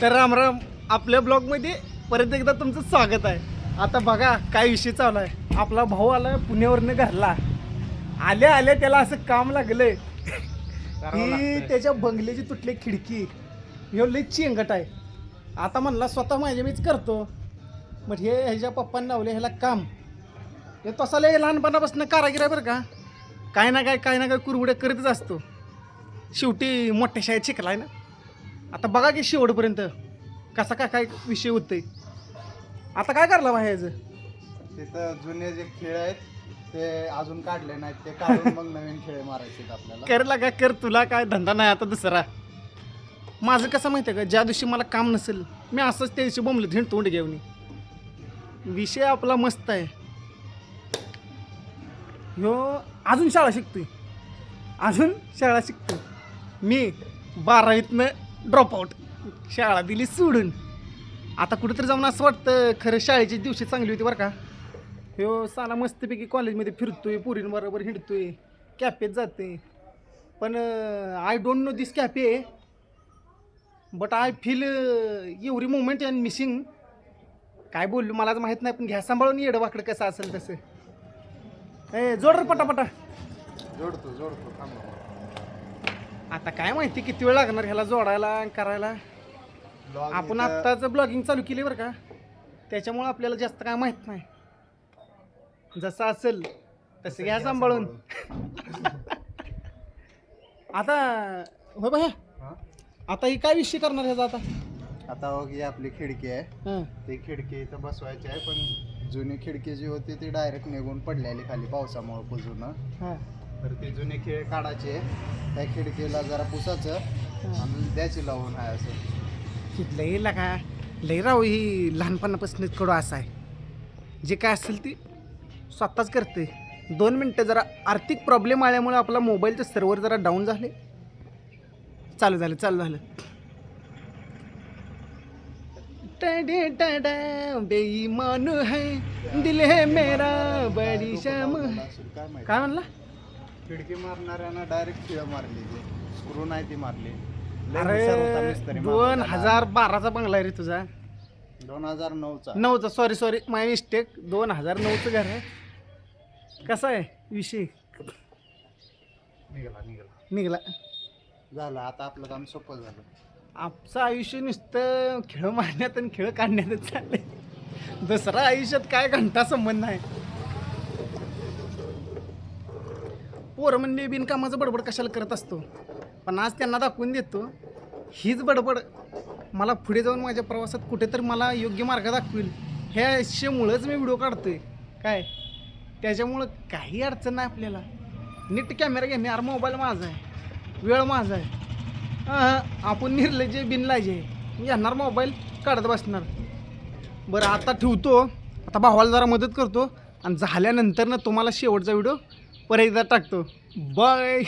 तर रामराम, आपल्या ब्लॉगमध्ये परत एकदा तुमचं स्वागत आहे. आता बघा काय विषय चालू आहे. आपला भाऊ आला पुण्यावरनं घरला. आल्या आल्या त्याला असं काम लागलंय की त्याच्या बंगल्याची तुटली खिडकी हे लई चेंगट आहे. आता म्हणला स्वतः माझ्या मीच करतो. मग हे ह्याच्या पप्पांनी लावले ह्याला काम. हे तसा लय लहानपणापासून कारागीर आहे बरं का. काय ना काय कुरबुड्या करीतच असतो. शेवटी मोठ्या शाळेत शिकलाय ना. आता बघा की शेवटपर्यंत कसा काय विषय होतोय. आता काय करला बाहेरचं तिथं जुने जे खेळ आहेत ते अजून काढले नाहीत, ते काढून मग नवीन खेळ मारायचे आपल्याला. कर लागा कर, तुला काय धंदा नाही आता दुसरा. माझं कसं माहिती आहे का, ज्या दिवशी मला काम नसेल मी असंच त्या दिवशी बोंबलं धिंड तोंड घेऊन. विषय आपला मस्त आहे. ह्यो अजून शाळा शिकतोय. मी 12वीतनं ड्रॉपआउट, शाळा दिली सोडून. आता कुठेतरी जाऊन असं वाटतं खरं शाळेची दिवशी चांगली होती बरं का. ह्यो साला मस्तपैकी कॉलेजमध्ये फिरतोय, पोरींबरोबर हिंडतोय, कॅफेत जाते. पण I don't know this cafe, but I feel every moment and missing. काय बोललो मलाच माहीत नाही, पण घ्या सांभाळून येडं वाकडं कसं असेल तसं. ए जोड रे पटापटा. जोडतो थांबा. आता काय माहिती किती वेळ लागणार ह्याला जोडायला करायला. आपण आत्ताच ब्लॉगिंग चालू केली बरं का, त्याच्यामुळं आपल्याला जास्त काय माहीत नाही. जसं असेल तसं घ्या सांभाळून. आता हो बघा, आता ही काय विषय करणार ह्याचा आता ही आपली खिडकी आहे. ती खिडकी इथं बसवायची आहे, पण जुनी खिडकी जी होती ती डायरेक्ट निघून पडलेली खाली पावसामुळे पुजून. तर ती जुनी खेळ काढायची आहे. त्या खिडकीला जरा पुसायचं आणि द्यायची लावून आहे असं. लई लागा लई राव, ही लहानपणापासूनच कडू असं आहे. जे काय असेल ती स्वतःच करते. 2 मिनटं जरा आर्थिक प्रॉब्लेम आल्यामुळे आपला मोबाईलचं सर्व्हर जरा डाऊन झाले. चालू झालं. बेईमान है दिल है मेरा बड़ी शाम. काय म्हणला? खिडकी मारणाऱ्यानं डायरेक्ट खिळ मारली, स्क्रू नाही ती मारली. अरे 2012चा बंगला आहे रे तुझा. 2009चा सॉरी माय मिस्टेक. 2009चं घर आहे. कसा आहे विषय? निघाला झालं. आता आपलं काम सोपं झालं. आमचं आयुष्य नुसतं खेळ मारण्यात आणि खेळ काढण्यातच चाललंय. दुसरा आयुष्यात काय घंटा संबंध नाही. पोरं म्हणजे बिनकामाचं बडबड कशाला करत असतो, पण आज त्यांना दाखवून देतो हीच बडबड मला पुढे जाऊन माझ्या प्रवासात कुठेतरी मला योग्य मार्ग दाखवेल. ह्या आयुष्यामुळंच मी व्हिडिओ काढतोय काय. त्याच्यामुळं काही अडचण नाही आपल्याला. नीट कॅमेरा घेणे, अरे मोबाईल माझा आहे, वेळ माझा आहे. आपण निर्लज बिनलाजे येणार मोबाईल काढत बसणार. बरं आता ठेवतो. आता भावाला जरा मदत करतो आणि झाल्यानंतर ना तुम्हाला शेवटचा व्हिडिओ परत एकदा टाकतो. बाय.